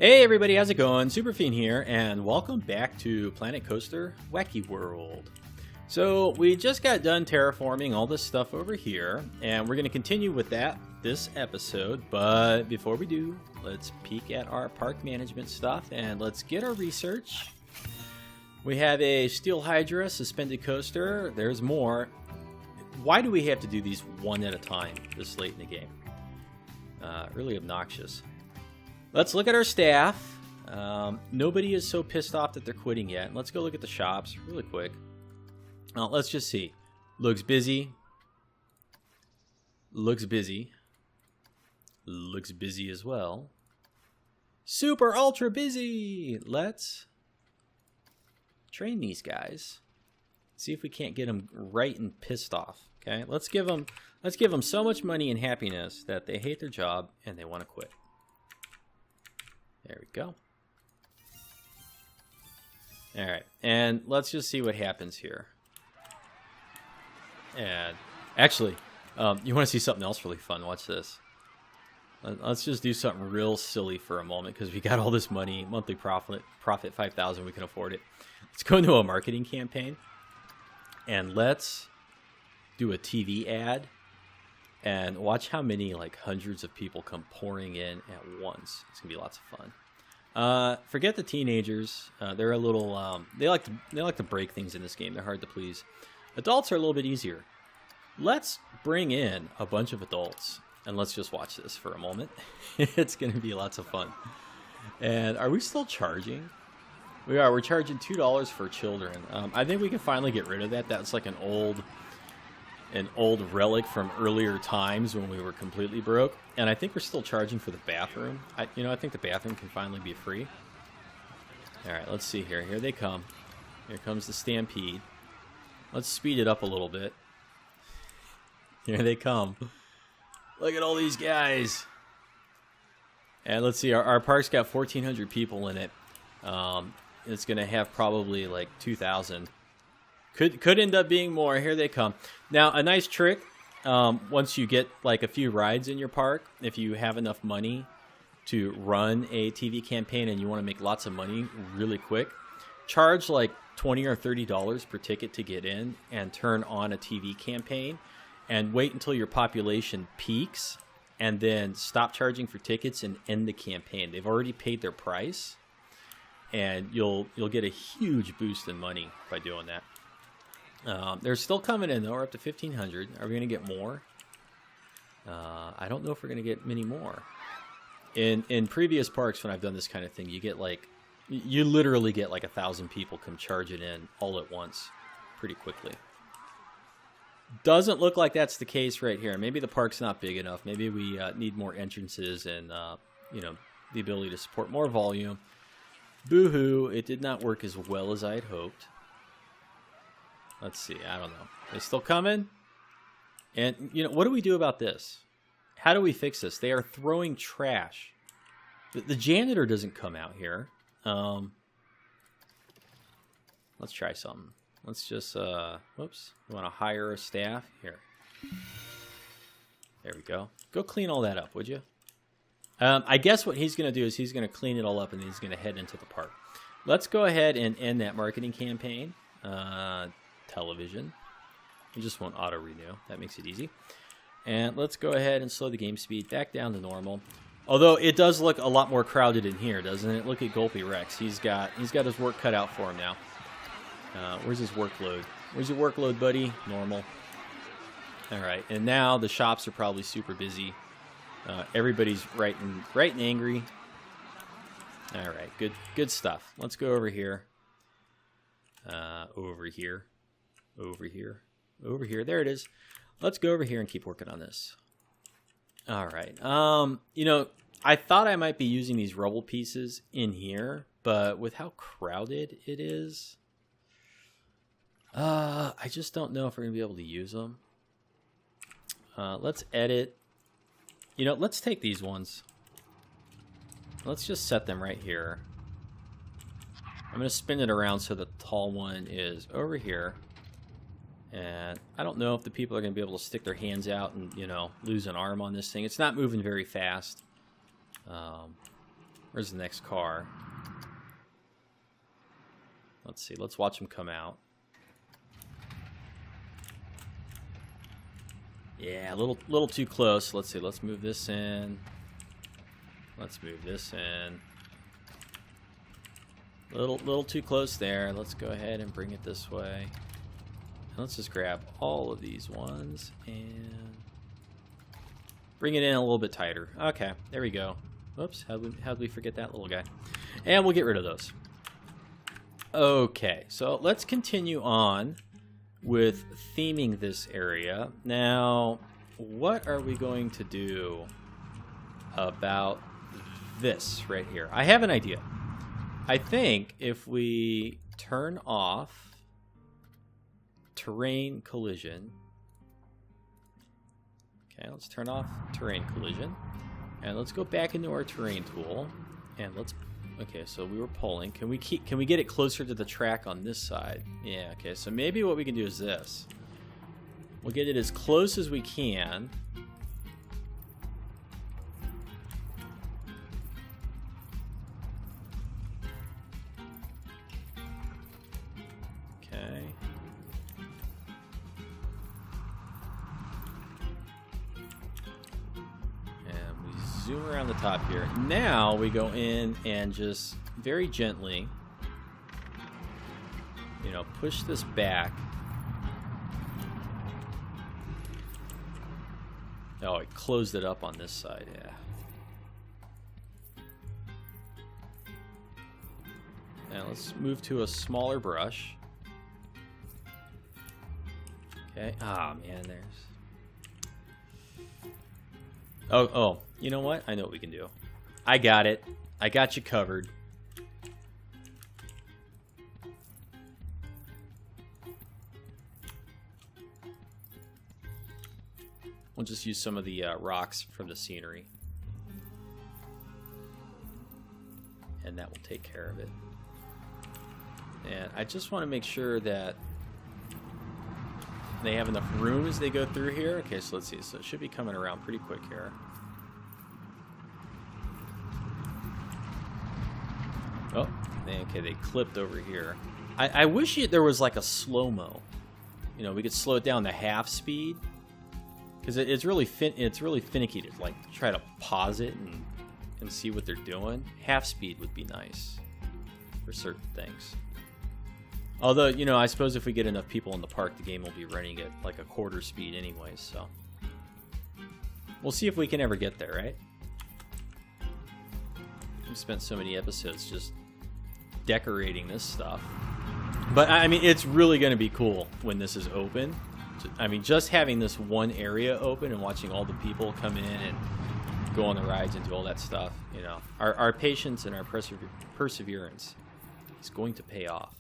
Hey everybody, how's it going? Superfiend here, and welcome back to Planet Coaster Whacky World. So we just got done terraforming all this stuff over here, and we're going to continue with that this episode. But before we do, let's peek at our park management stuff, and let's get our research. We have a steel hydra, suspended coaster. There's more. Why do we have to do these one at a time this late in the game? Really obnoxious. Let's look at our staff. Nobody is so pissed off that they're quitting yet. Let's go look at the shops really quick. Let's just see. Looks busy. Looks busy. Looks busy as well. Super ultra busy. Let's train these guys. See if we can't get them right and pissed off. Okay, let's give them so much money and happiness that they hate their job and they want to quit. There we go. Alright, and let's just see what happens here. And actually, you want to see something else really fun? Watch this. Let's just do something real silly for a moment because we got all this money, monthly profit 5,000, we can afford it. Let's go into a marketing campaign and let's do a TV ad and watch how many like hundreds of people come pouring in at once. It's gonna be lots of fun. Forget the teenagers. They're a little they like to break things in this game. They're hard to please. Adults are a little bit easier. Let's bring in a bunch of adults and let's just watch this for a moment. It's gonna be lots of fun. And are we still charging? We are. We're charging $2 for children. I think we can finally get rid of that. That's like an old relic from earlier times when we were completely broke. And I think we're still charging for the bathroom. I think the bathroom can finally be free. All right, let's see here. Here they come. Here comes the stampede. Let's speed it up a little bit. Here they come. Look at all these guys. And let's see, our park's got 1,400 people in it. It's going to have probably like 2,000. Could end up being more. Here they come. Now, a nice trick, once you get like a few rides in your park, if you have enough money to run a TV campaign and you want to make lots of money really quick, charge like $20 or $30 per ticket to get in and turn on a TV campaign and wait until your population peaks and then stop charging for tickets and end the campaign. They've already paid their price and you'll get a huge boost in money by doing that. They're still coming in though. We're up to 1,500. Are we going to get more? I don't know if we're going to get many more. In previous parks when I've done this kind of thing, you literally get like 1,000 people come charge it in all at once pretty quickly. Doesn't look like that's the case right here. Maybe the park's not big enough. Maybe we need more entrances and the ability to support more volume. Boo-hoo, it did not work as well as I had hoped. Let's see, I don't know. They still coming? And, what do we do about this? How do we fix this? They are throwing trash. The janitor doesn't come out here. Let's try something. Let's just, whoops. We want to hire a staff. Here. There we go. Go clean all that up, would you? I guess what he's going to do is he's going to clean it all up and he's going to head into the park. Let's go ahead and end that marketing campaign. Television. We just won't auto renew. That makes it easy. And let's go ahead and slow the game speed back down to normal. Although it does look a lot more crowded in here, doesn't it? Look at Gulpy Rex. He's got his work cut out for him now. Where's his workload? Where's your workload, buddy? Normal. All right. And now the shops are probably super busy. Everybody's right and angry. All right. Good stuff. Let's go over here. Over here. There it is. Let's go over here and keep working on this. All right. I thought I might be using these rubble pieces in here, but with how crowded it is, I just don't know if we're going to be able to use them. Let's edit. Let's take these ones. Let's just set them right here. I'm going to spin it around so the tall one is over here. And I don't know if the people are going to be able to stick their hands out and, lose an arm on this thing. It's not moving very fast. Where's the next car? Let's see. Let's watch them come out. Yeah, a little too close. Let's see. Let's move this in. Let's move this in. Little too close there. Let's go ahead and bring it this way. And let's just grab all of these ones and bring it in a little bit tighter. Okay, there we go. Oops, how'd we forget that little guy? And we'll get rid of those. Okay, so let's continue on with theming this area. Now, what are we going to do about this right here? I have an idea. I think if we turn off terrain collision. Okay, let's turn off terrain collision. And let's go back into our terrain tool. And let's... Okay, so we were pulling. Can we get it closer to the track on this side? Yeah, okay, so maybe what we can do is this. We'll get it as close as we can. Okay. And we zoom around the top here. Now we go in and just very gently, you know, push this back. Oh, it closed it up on this side, yeah. Now let's move to a smaller brush. Okay. Ah, man, there's... Oh, you know what? I know what we can do. I got it. I got you covered. We'll just use some of the rocks from the scenery. And that will take care of it. And I just want to make sure that they have enough room as they go through here. Okay, so let's see. So it should be coming around pretty quick here. Oh, okay, they clipped over here. I wish there was like a slow-mo. You know, we could slow it down to half speed. Because it's really finicky to like try to pause it and see what they're doing. Half speed would be nice for certain things. Although, you know, I suppose if we get enough people in the park, the game will be running at like a quarter speed anyways, so. We'll see if we can ever get there, right? We've spent so many episodes just decorating this stuff. But, I mean, it's really going to be cool when this is open. I mean, just having this one area open and watching all the people come in and go on the rides and do all that stuff, you know. Our patience and our perseverance is going to pay off.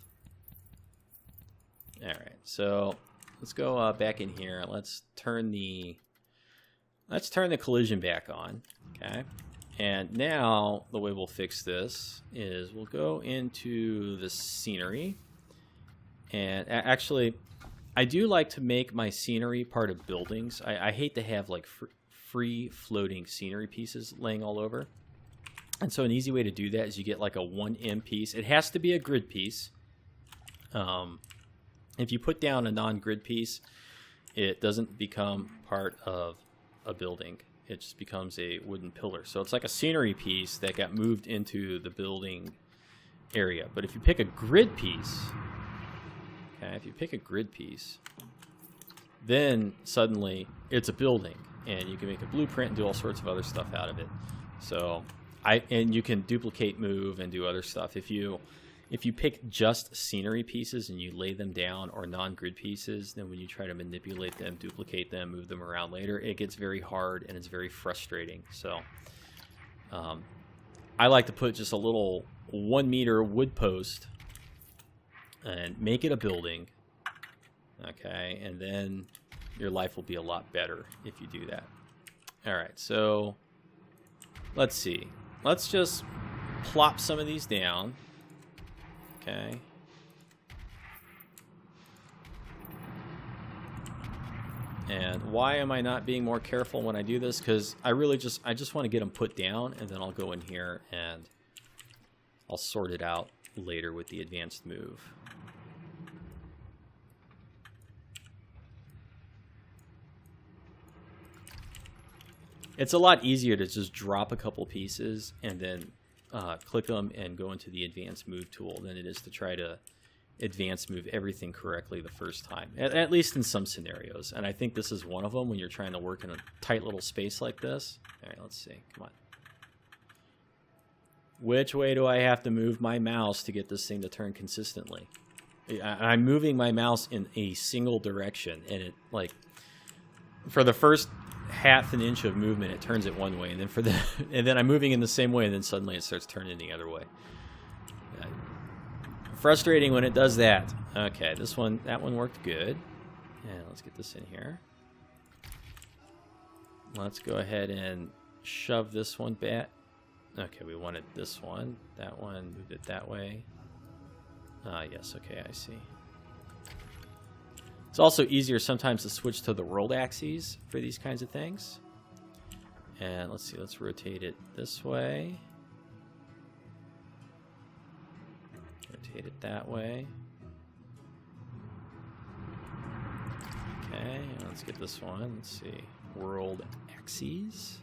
All right, so let's go back in here. Let's turn the collision back on. Okay, and now the way we'll fix this is we'll go into the scenery, and actually, I do like to make my scenery part of buildings. I hate to have like free floating scenery pieces laying all over, and so an easy way to do that is you get like a 1M piece. It has to be a grid piece. If you put down a non-grid piece, it doesn't become part of a building. It just becomes a wooden pillar. So it's like a scenery piece that got moved into the building area. But if you pick a grid piece, okay, if you pick a grid piece, then suddenly it's a building, and you can make a blueprint and do all sorts of other stuff out of it. So and you can duplicate, move, and do other stuff. If you pick just scenery pieces and you lay them down, or non-grid pieces, then when you try to manipulate them, duplicate them, move them around later, it gets very hard and it's very frustrating. So I like to put just a little 1 meter wood post and make it a building. Okay, and then your life will be a lot better if you do that. All right, so let's see. Let's just plop some of these down. Okay. And why am I not being more careful when I do this? Because I just want to get them put down, and then I'll go in here and I'll sort it out later with the advanced move. It's a lot easier to just drop a couple pieces and then click them and go into the advanced move tool than it is to try to advanced move everything correctly the first time, at least in some scenarios. And I think this is one of them when you're trying to work in a tight little space like this. All right, let's see. Come on. Which way do I have to move my mouse to get this thing to turn consistently? I'm moving my mouse in a single direction, and it, like, for the first half an inch of movement, it turns it one way, and then and then I'm moving in the same way, and then suddenly it starts turning the other way. Frustrating when it does that. Okay, that one worked good. And let's get this in here. Let's go ahead and shove this one back. Okay, we wanted this one. That one, moved it that way. Yes, okay, I see. It's also easier sometimes to switch to the world axes for these kinds of things. And let's see, let's rotate it this way. Rotate it that way. Okay, let's get this one. Let's see, world axes.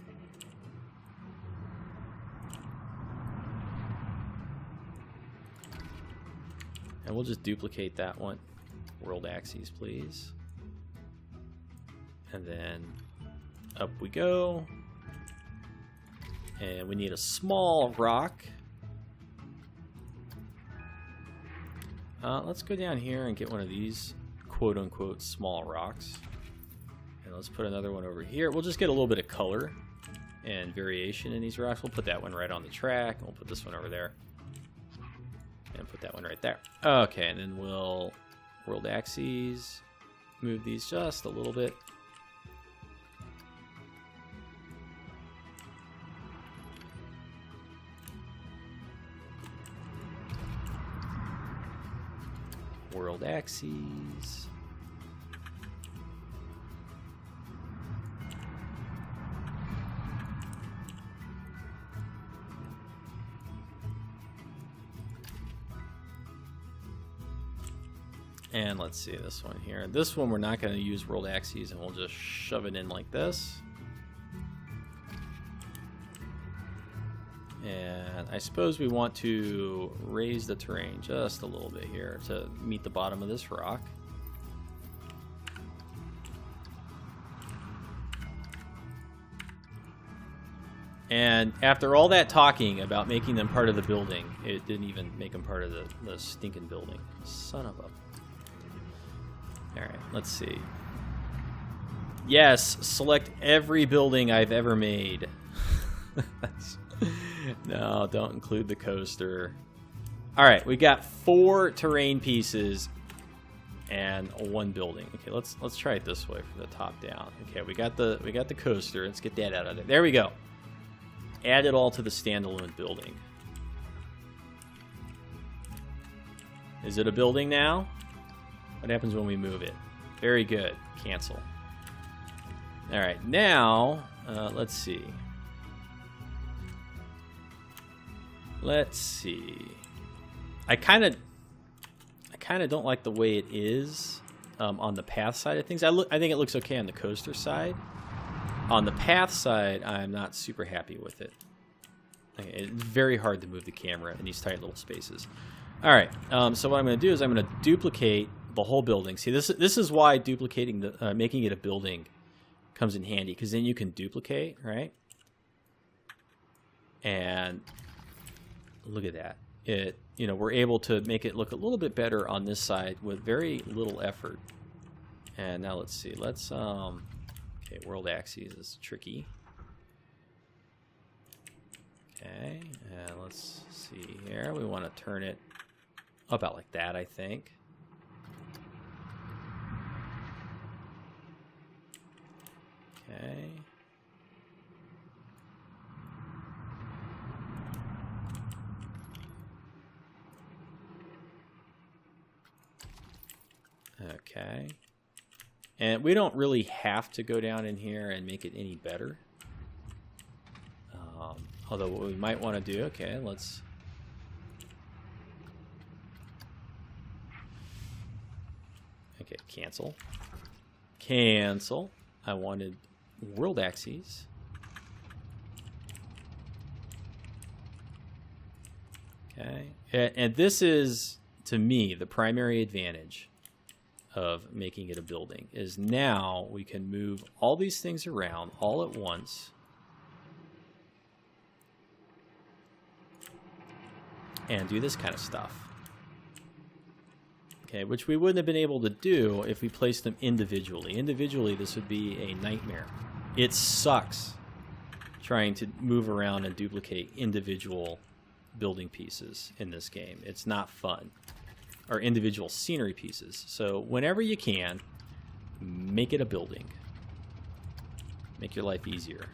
And we'll just duplicate that one. World axes, please. And then up we go. And we need a small rock. Let's go down here and get one of these quote-unquote small rocks. And let's put another one over here. We'll just get a little bit of color and variation in these rocks. We'll put that one right on the track. And we'll put this one over there. And put that one right there. Okay, and then we'll world axes, move these just a little bit. World axes. And let's see this one here. This one we're not going to use world axes, and we'll just shove it in like this. And I suppose we want to raise the terrain just a little bit here to meet the bottom of this rock. And after all that talking about making them part of the building, it didn't even make them part of the stinking building. Son of a... Alright, let's see. Yes, select every building I've ever made. No, don't include the coaster. Alright, we got 4 terrain pieces and 1 building. Okay, let's try it this way from the top down. Okay, we got the coaster. Let's get that out of there. There we go. Add it all to the standalone building. Is it a building now? What happens when we move it? Very good. Cancel. All right, now let's see. Let's see. I kind of don't like the way it is on the path side of things. I think it looks okay on the coaster side. On the path side, I'm not super happy with it. Okay, it's very hard to move the camera in these tight little spaces. All right, so what I'm going to do is I'm going to duplicate the whole building. See, this is why duplicating making it a building comes in handy, because then you can duplicate, right? And look at that. We're able to make it look a little bit better on this side with very little effort. And now let's see. Let's okay, world axes is tricky. Okay, and let's see here. We want to turn it about like that, I think. Okay. Okay. And we don't really have to go down in here and make it any better. Although what we might want to do, okay, let's Cancel. Cancel. I wanted world axes. Okay. And this is, to me, the primary advantage of making it a building, is now we can move all these things around all at once. And do this kind of stuff. Okay, which we wouldn't have been able to do if we placed them individually. Individually, this would be a nightmare. It sucks trying to move around and duplicate individual building pieces in this game. It's not fun. Or individual scenery pieces. So whenever you can, make it a building. Make your life easier.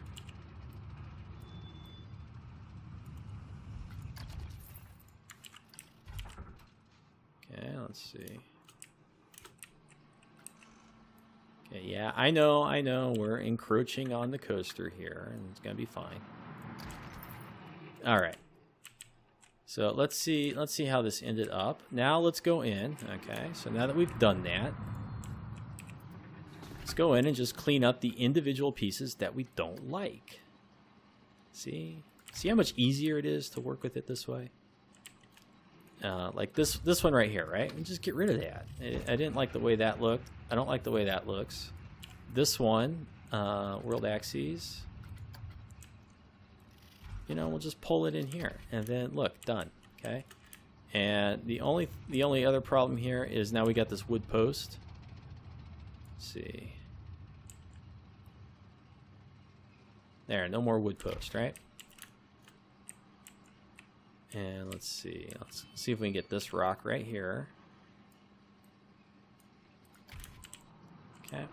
Okay, let's see. Okay, yeah, I know, we're encroaching on the coaster here, and it's gonna be fine. All right. So let's see how this ended up. Now let's go in. Okay, so now that we've done that, let's go in and just clean up the individual pieces that we don't like. See how much easier it is to work with it this way? Like this one right here, right? And just get rid of that. I didn't like the way that looked. I don't like the way that looks. This one, world axes. You know, we'll just pull it in here, and then look, done. Okay. And the only other problem here is now we got this wood post. Let's see. There, no more wood post, right? And let's see if we can get this rock right here. Okay.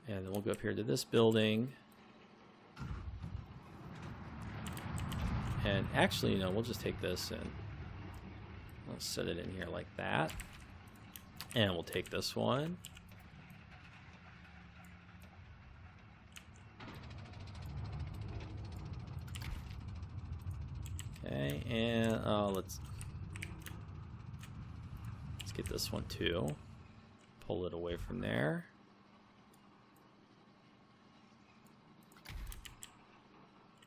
And then we'll go up here to this building. And actually, you know, we'll just take this and we'll set it in here like that. And we'll take this one. Okay, and let's get this one too. Pull it away from there.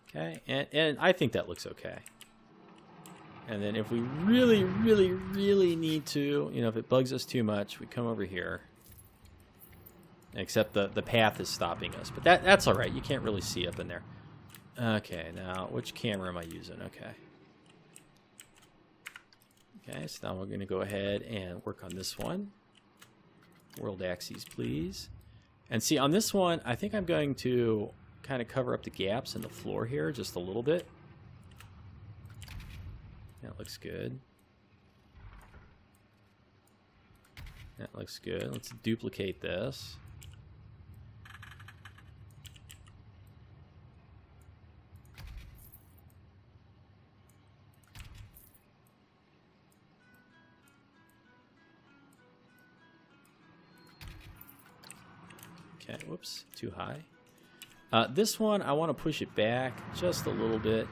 Okay, and I think that looks okay. And then if we really, really, really need to, you know, if it bugs us too much, we come over here. Except the path is stopping us, but that's all right. You can't really see up in there. Okay, now which camera am I using? Okay. Okay, so now we're going to go ahead and work on this one. World axes, please. And see, on this one, I think I'm going to kind of cover up the gaps in the floor here just a little bit. That looks good. That looks good. Let's duplicate this. Okay, whoops, too high. This one, I want to push it back just a little bit.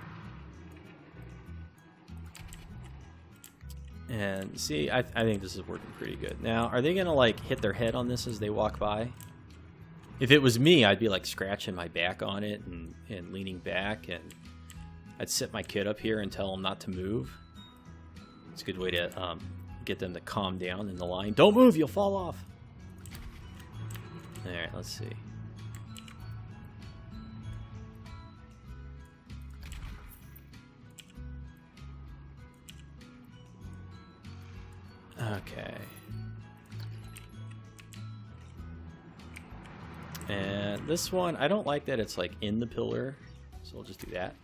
And see, I think this is working pretty good. Now, are they going to like hit their head on this as they walk by? If it was me, I'd be like scratching my back on it and leaning back, and I'd sit my kid up here and tell him not to move. It's a good way to get them to calm down in the line. Don't move, you'll fall off. All right, let's see. Okay. And this one, I don't like that it's like in the pillar, so we'll just do that.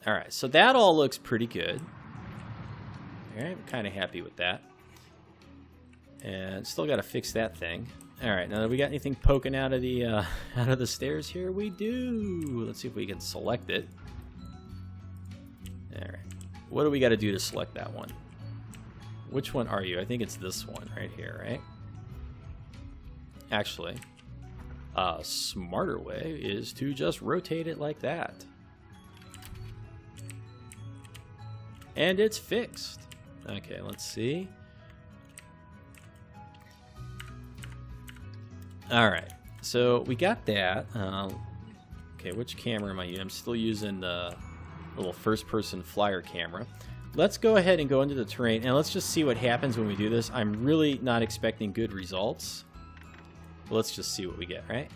All right, so that all looks pretty good. All right, I'm kind of happy with that. And still got to fix that thing. All right, now we got anything poking out of the stairs here? We do. Let's see if we can select it. All right, what do we got to do to select that one? Which one are you? I think it's this one right here, right? Actually, a smarter way is to just rotate it like that. And it's fixed. Okay, let's see. Alright, so we got that. Okay, which camera am I using? I'm still using the little first-person flyer camera. Let's go ahead and go into the terrain, and let's just see what happens when we do this. I'm really not expecting good results. Let's just see what we get, right?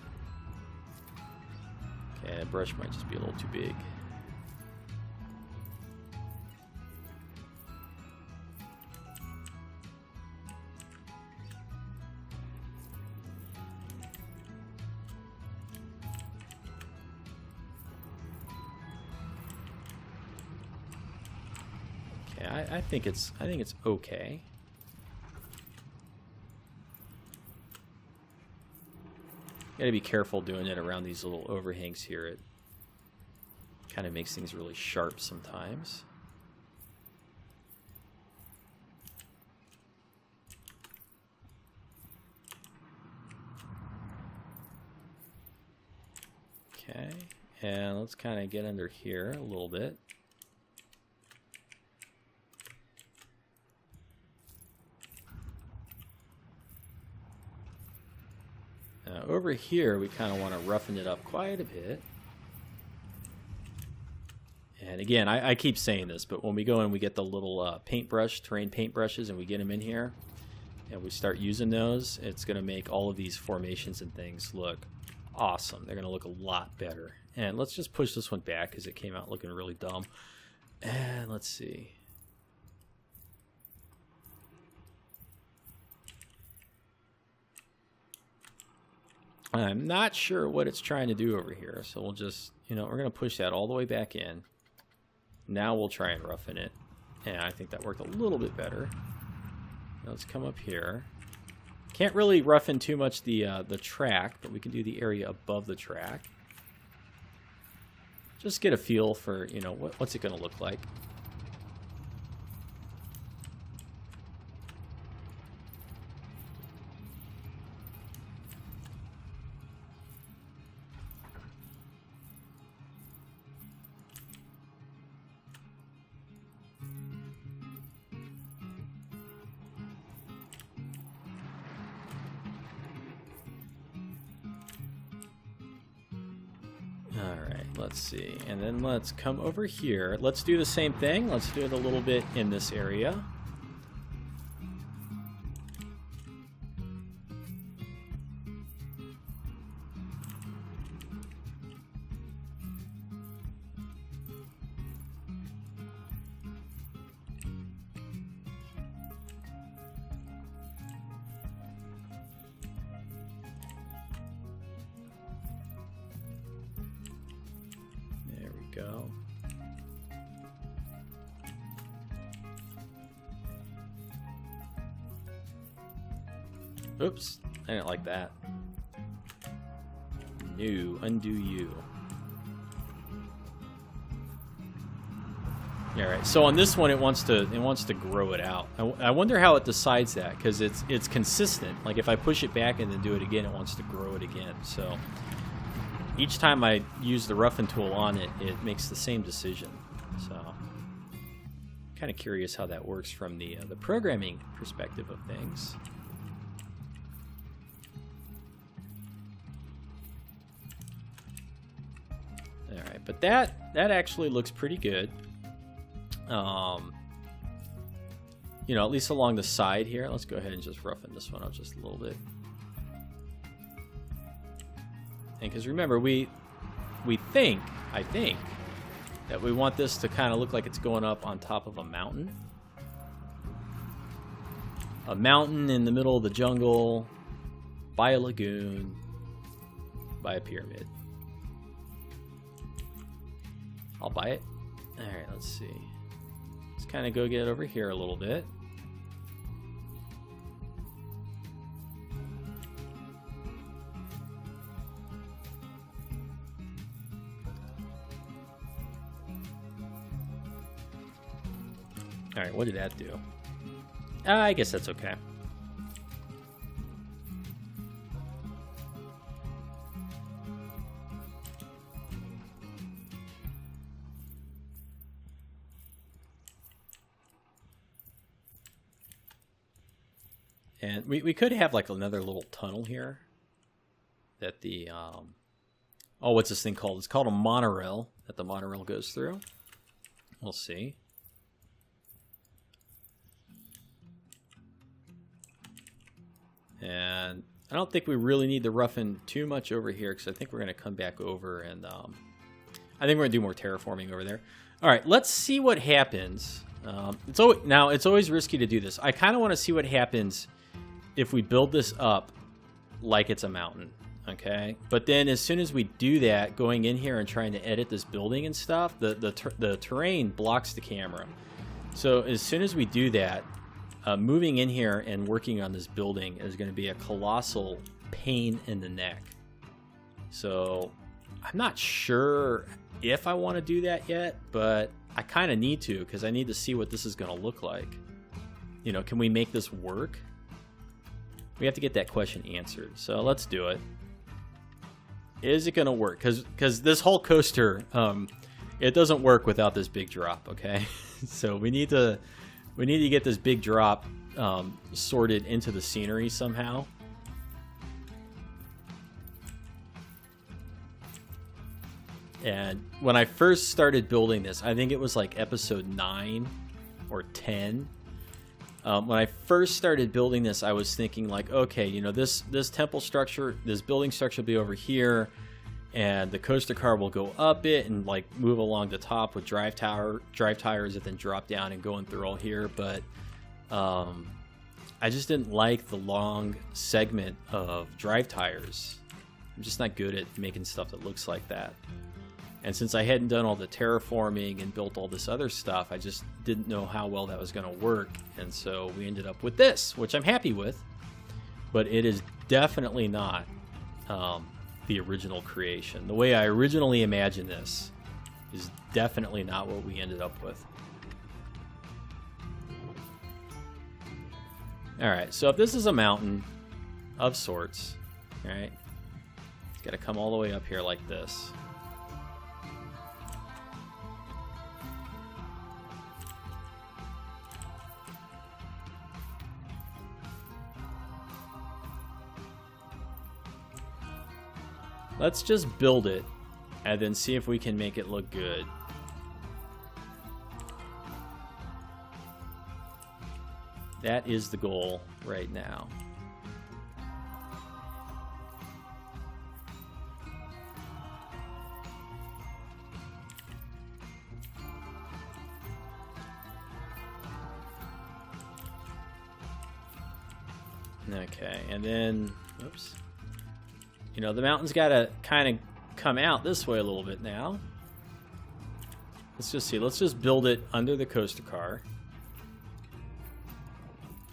Okay, the brush might just be a little too big. I think it's okay. Gotta be careful doing it around these little overhangs here. It kind of makes things really sharp sometimes. Okay, and let's kind of get under here a little bit. Over here, we kind of want to roughen it up quite a bit. And again, I keep saying this, but when we go in, we get the little paintbrush, terrain paintbrushes, and we get them in here, and we start using those, it's going to make all of these formations and things look awesome. They're going to look a lot better. And let's just push this one back because it came out looking really dumb. And let's see. I'm not sure what it's trying to do over here, so we'll just, we're going to push that all the way back in. Now we'll try and roughen it, and I think that worked a little bit better. Now let's come up here. Can't really roughen too much the track, but we can do the area above the track. Just get a feel for, what's it going to look like. Alright, let's see. And then let's come over here. Let's do the same thing. Let's do it a little bit in this area. Go. Oops, I didn't like that. No, undo you. All right, so on this one, it wants to grow it out. I wonder how it decides that, because it's consistent. Like if I push it back and then do it again, it wants to grow it again. So each time I use the roughen tool on it, it makes the same decision. So kind of curious how that works from the programming perspective of things. All right, but that actually looks pretty good. At least along the side here. Let's go ahead and just roughen this one up just a little bit. Because remember, I think, that we want this to kind of look like it's going up on top of a mountain. A mountain in the middle of the jungle, by a lagoon, by a pyramid. I'll buy it. Alright, let's see. Let's kind of go get over here a little bit. Alright, what did that do? I guess that's okay. And we could have like another little tunnel here. that the oh, what's this thing called? It's called a monorail, that the monorail goes through. We'll see. And I don't think we really need to roughen too much over here, because I think we're going to come back over and I think we're going to do more terraforming over there. All right, let's see what happens. It's always risky to do this. I kind of want to see what happens if we build this up like it's a mountain, okay? But then as soon as we do that, going in here and trying to edit this building and stuff, the terrain blocks the camera. So as soon as we do that, moving in here and working on this building is going to be a colossal pain in the neck. So I'm not sure if I want to do that yet, but I kind of need to, because I need to see what this is going to look like. You know, can we make this work? We have to get that question answered. So let's do it. Is it going to work? Because this whole coaster, it doesn't work without this big drop, okay? So we need to get this big drop sorted into the scenery somehow. And when I first started building this, I think it was like episode 9 or 10. When I first started building this, I was thinking like, okay, you know, this temple structure, this building structure will be over here, and the coaster car will go up it and like move along the top with drive tires that then drop down and going through all here. But I just didn't like the long segment of drive tires. I'm just not good at making stuff that looks like that. And since I hadn't done all the terraforming and built all this other stuff, I just didn't know how well that was going to work. And so we ended up with this, which I'm happy with. But it is definitely not the original creation. The way I originally imagined this is definitely not what we ended up with. Alright, so if this is a mountain of sorts, alright, it's got to come all the way up here like this. Let's just build it and then see if we can make it look good. That is the goal right now. Okay, and then, oops. You know, the mountain's got to kind of come out this way a little bit now. Let's just see. Let's just build it under the coaster car.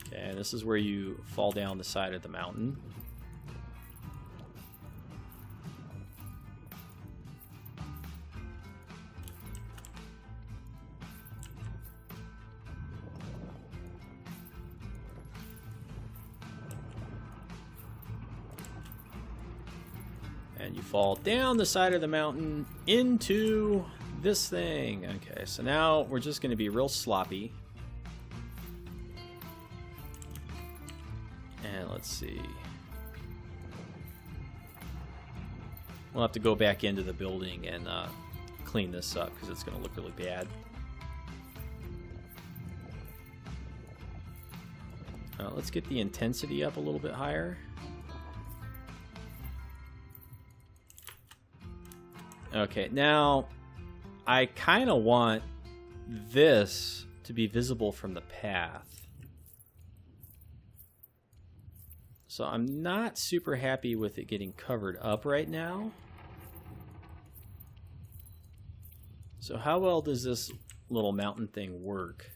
Okay, this is where you fall down the side of the mountain. And you fall down the side of the mountain into this thing. Okay, so now we're just going to be real sloppy. And let's see. We'll have to go back into the building and clean this up because it's going to look really bad. Let's get the intensity up a little bit higher. Okay, now I kind of want this to be visible from the path. So I'm not super happy with it getting covered up right now. So how well does this little mountain thing work?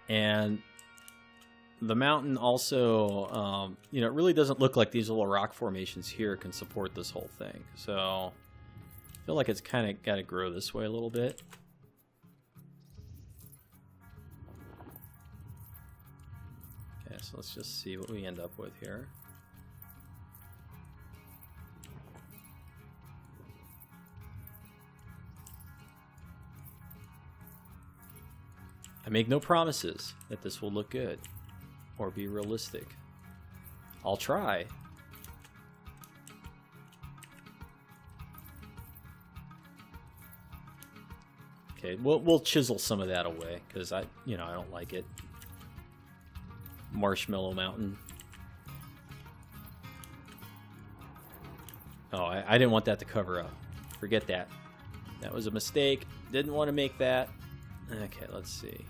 And the mountain also, you know, it really doesn't look like these little rock formations here can support this whole thing. So I feel like it's kind of got to grow this way a little bit. Okay, so let's just see what we end up with here. I make no promises that this will look good or be realistic. I'll try. Okay, we'll chisel some of that away because I don't like it. Marshmallow Mountain. Oh, I didn't want that to cover up. Forget that. That was a mistake. Didn't want to make that. Okay, let's see.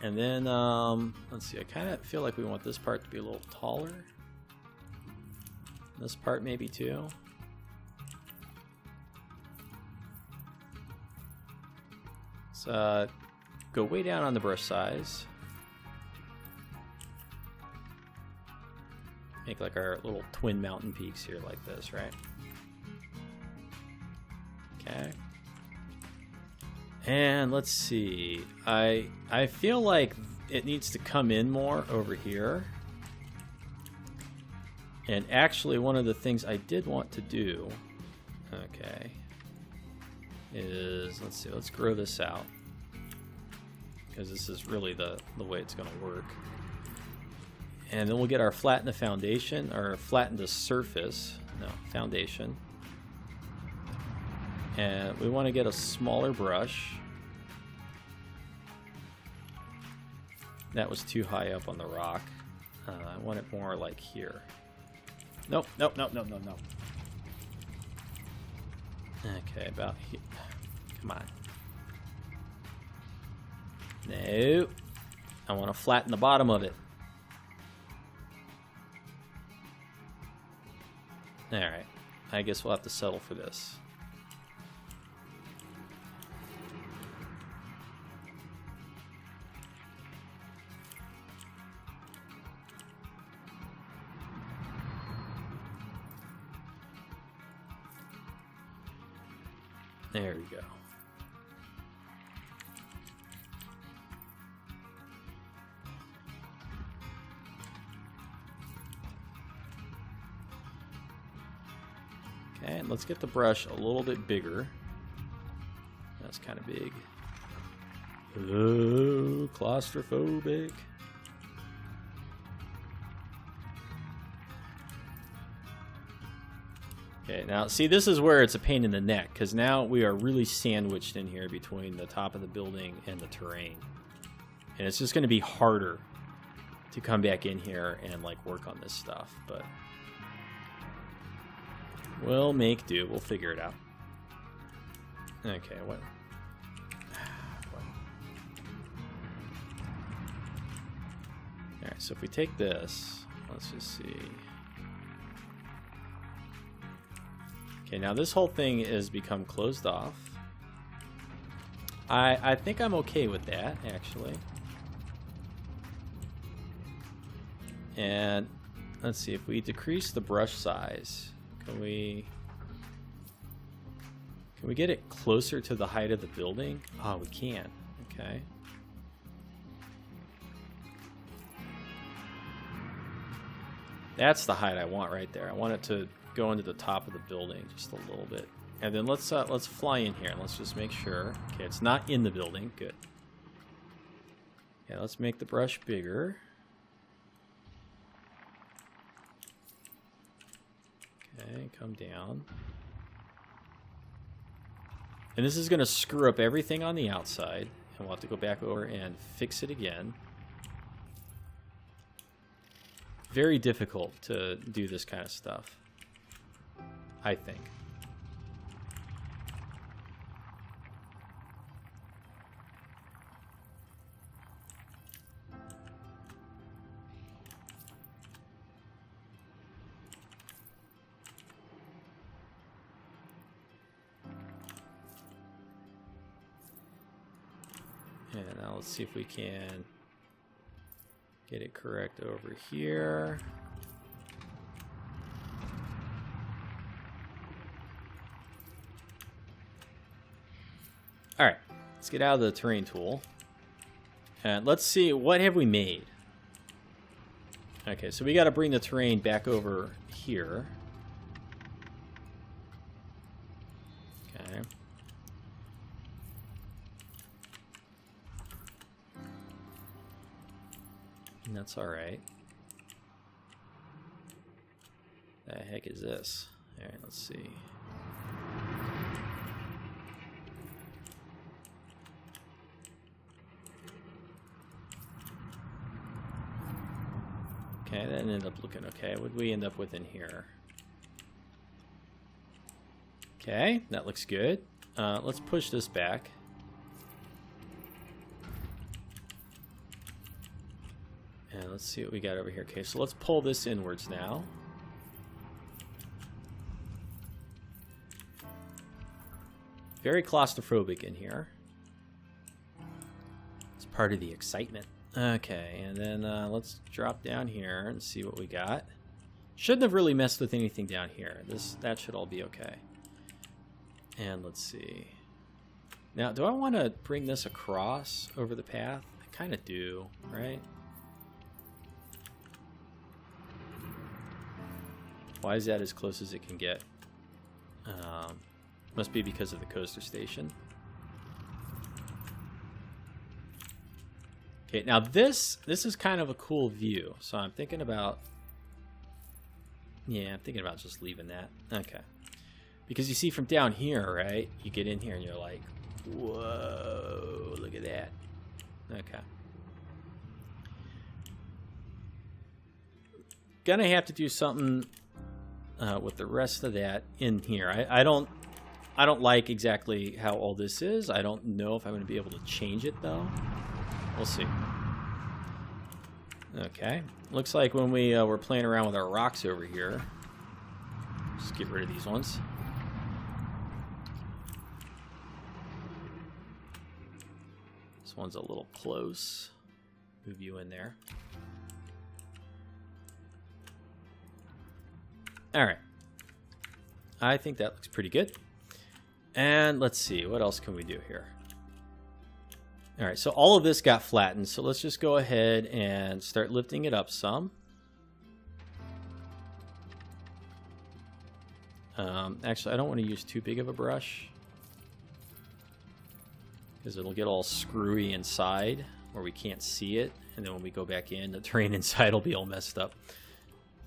And then, let's see, I kind of feel like we want this part to be a little taller. This part maybe too. Let's go way down on the brush size. Make like our little twin mountain peaks here like this, right? Okay. And let's see, I feel like it needs to come in more over here. And actually one of the things I did want to do, okay, is, let's see, let's grow this out. Because this is really the way it's going to work. And then we'll get our flatten the foundation, or flatten the surface, no, foundation. And we want to get a smaller brush. That was too high up on the rock. I want it more like here. Nope, nope, nope, nope, nope, nope. Okay, about here. Come on. No. I want to flatten the bottom of it. Alright. I guess we'll have to settle for this. There we go. Okay, and let's get the brush a little bit bigger. That's kind of big. Oh, claustrophobic. Okay, now see, this is where it's a pain in the neck, because now we are really sandwiched in here between the top of the building and the terrain. And it's just going to be harder to come back in here and like work on this stuff, but we'll make do. We'll figure it out. Okay, what? Alright, so if we take this, let's just see. Okay, now this whole thing has become closed off. I think I'm okay with that, actually. And let's see, if we decrease the brush size, can we get it closer to the height of the building? Oh, we can. Okay. That's the height I want right there. I want it to go into the top of the building just a little bit. And then let's fly in here and let's just make sure. Okay, it's not in the building. Good. Yeah, let's make the brush bigger. Okay, come down. And this is going to screw up everything on the outside. And we'll have to go back over and fix it again. Very difficult to do this kind of stuff, I think. And now let's see if we can get it correct over here. All right, let's get out of the terrain tool. And let's see, what have we made? Okay, so we got to bring the terrain back over here. And that's all right. The heck is this? All right, let's see. Okay, that ended up looking okay. What did we end up with in here? Okay, that looks good. Let's push this back. And let's see what we got over here. Okay, so let's pull this inwards now. Very claustrophobic in here. It's part of the excitement. Okay, and then let's drop down here and see what we got. Shouldn't have really messed with anything down here. That should all be okay. And let's see. Now, do I want to bring this across over the path? I kind of do, right? Why is that as close as it can get? Must be because of the coaster station. Okay, now this is kind of a cool view. So I'm thinking about... Yeah, I'm thinking about just leaving that. Okay. Because you see from down here, right? You get in here and you're like, whoa, look at that. Okay. Gonna have to do something with the rest of that in here. I don't like exactly how all this is. I don't know if I'm going to be able to change it though. We'll see. Okay. Looks like when we were playing around with our rocks over here. Just get rid of these ones. This one's a little close. Move you in there. Alright. I think that looks pretty good. And let's see, what else can we do here? Alright, so all of this got flattened, so let's just go ahead and start lifting it up some. Actually, I don't want to use too big of a brush, because it'll get all screwy inside, where we can't see it, and then when we go back in, the terrain inside will be all messed up.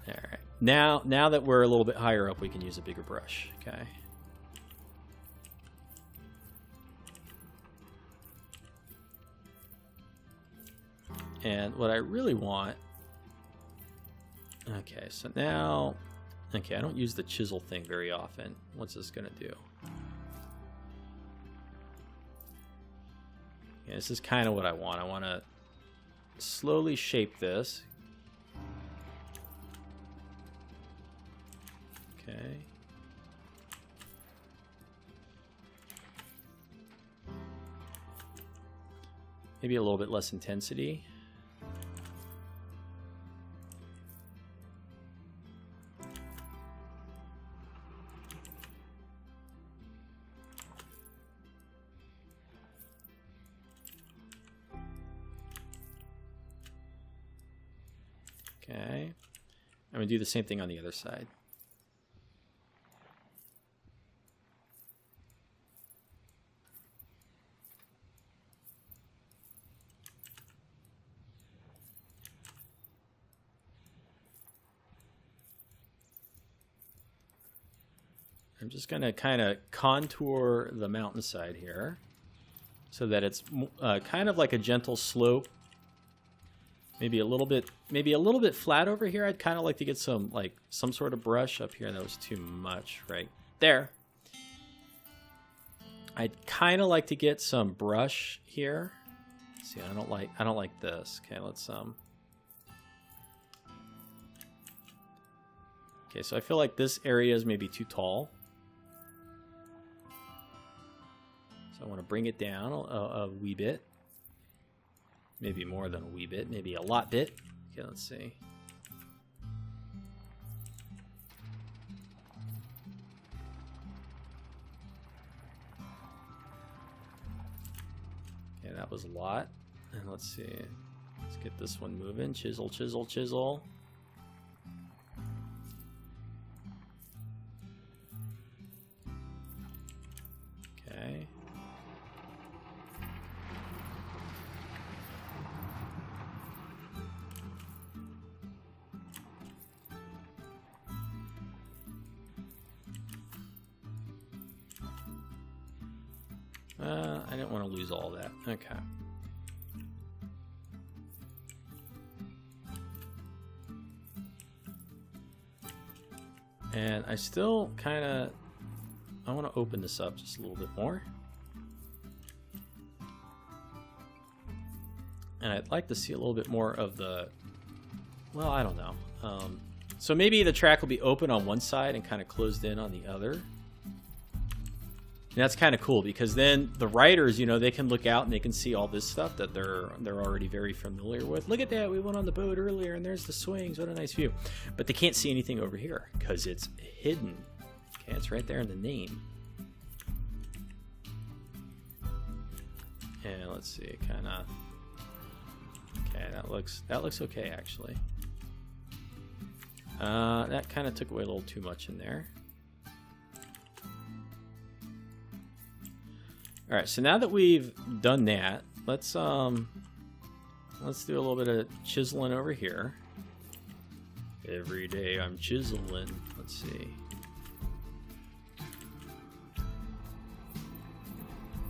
Alright, now that we're a little bit higher up, we can use a bigger brush, okay? And what I really want... Okay, so now... Okay, I don't use the chisel thing very often. What's this going to do? Yeah, this is kind of what I want. I want to slowly shape this. Okay. Maybe a little bit less intensity. Okay. I'm going to do the same thing on the other side. I'm just going to kind of contour the mountainside here so that it's kind of like a gentle slope. Maybe a little bit flat over here. I'd kind of like to get some sort of brush up here. That was too much right there. I'd kind of like to get some brush here. See, I don't like this. Okay, let's Okay, so I feel like this area is maybe too tall. So I want to bring it down a wee bit. Maybe more than a wee bit, maybe a lot bit. Okay, let's see. Okay, that was a lot. And let's see. Let's get this one moving. Chisel, chisel, chisel. Okay. I didn't want to lose all that. Okay. And I still kind of, I want to open this up just a little bit more. And I'd like to see a little bit more of the, well, I don't know. So maybe the track will be open on one side and kind of closed in on the other. And that's kind of cool because then the riders, you know, they can look out and they can see all this stuff that they're already very familiar with. Look at that, we went on the boat earlier and there's the swings, what a nice view. But they can't see anything over here because it's hidden. Okay, it's right there in the name. And let's see, kind of. Okay, that looks okay actually. That kind of took away a little too much in there. All right, so now that we've done that, let's do a little bit of chiseling over here. Every day I'm chiseling. Let's see.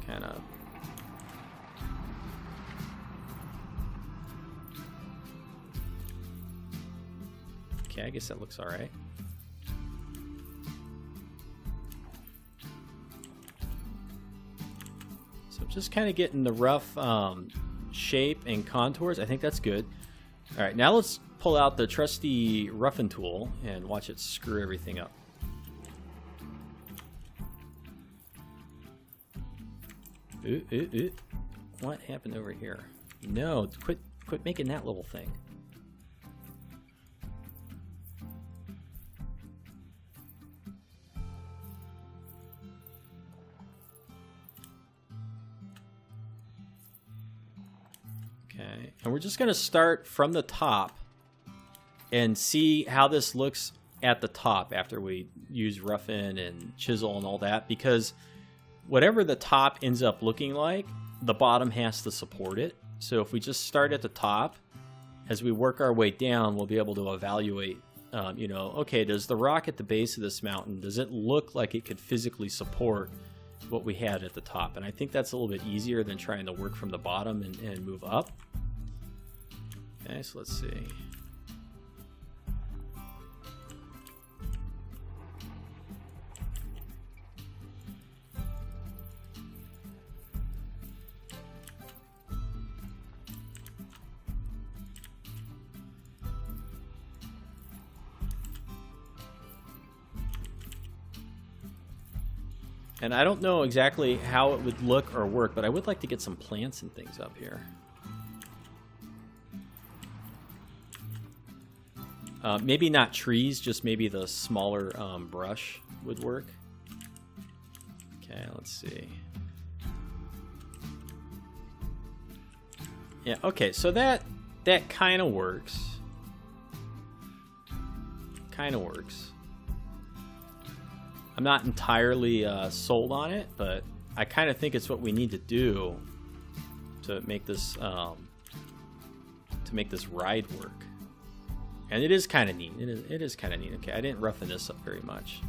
Kind of. Okay, I guess that looks all right. So just kind of getting the rough shape and contours. I think that's good. All right, now let's pull out the trusty roughen tool and watch it screw everything up. Ooh, ooh, ooh. What happened over here? No, quit making that little thing. Okay, and we're just going to start from the top and see how this looks at the top after we use roughen and chisel and all that, because whatever the top ends up looking like, the bottom has to support it. So if we just start at the top, as we work our way down, we'll be able to evaluate, you know, okay, does the rock at the base of this mountain, does it look like it could physically support what we had at the top? And I think that's a little bit easier than trying to work from the bottom and move up. Okay, so let's see. And I don't know exactly how it would look or work, but I would like to get some plants and things up here. Maybe not trees, just maybe the smaller brush would work. Okay, let's see. Yeah, okay, so that kind of works. Kind of works. I'm not entirely sold on it, but I kind of think it's what we need to do to make this ride work. And it is kind of neat. It is kind of neat. Okay, I didn't roughen this up very much.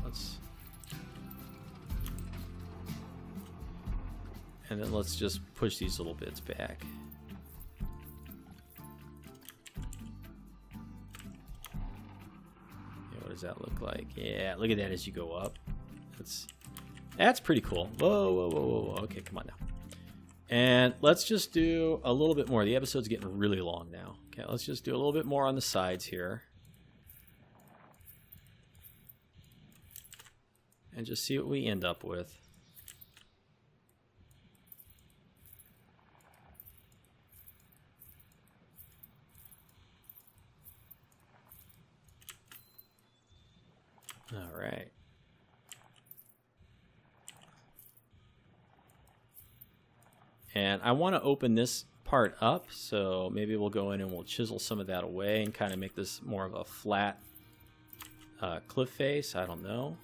And then let's just push these little bits back. Yeah, what does that look like? Yeah, look at that as you go up. That's pretty cool. Whoa, whoa, whoa, whoa. Okay, come on now. And let's just do a little bit more. The episode's getting really long now. Okay, let's just do a little bit more on the sides here. And just see what we end up with. All right. And I want to open this part up, so maybe we'll go in and we'll chisel some of that away and kind of make this more of a flat cliff face. I don't know.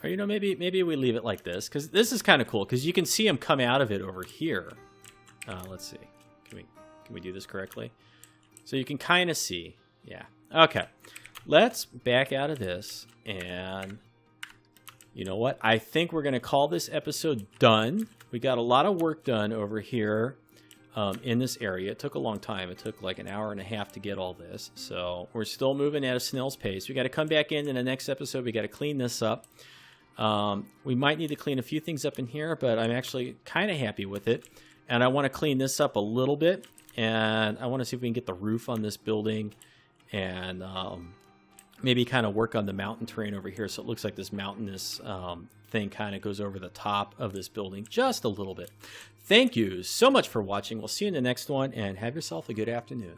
Or, you know, maybe we leave it like this, because this is kind of cool, because you can see them come out of it over here. Let's see. Can we do this correctly? So you can kind of see. Yeah. Okay. Let's back out of this and you know what? I think we're going to call this episode done. We got a lot of work done over here in this area. It took a long time. It took like an hour and a half to get all this. So we're still moving at a snail's pace. We got to come back in the next episode. We got to clean this up. We might need to clean a few things up in here, but I'm actually kind of happy with it. And I want to clean this up a little bit. And I want to see if we can get the roof on this building and maybe kind of work on the mountain terrain over here. So it looks like this mountainous thing kind of goes over the top of this building just a little bit. Thank you so much for watching. We'll see you in the next one, and have yourself a good afternoon.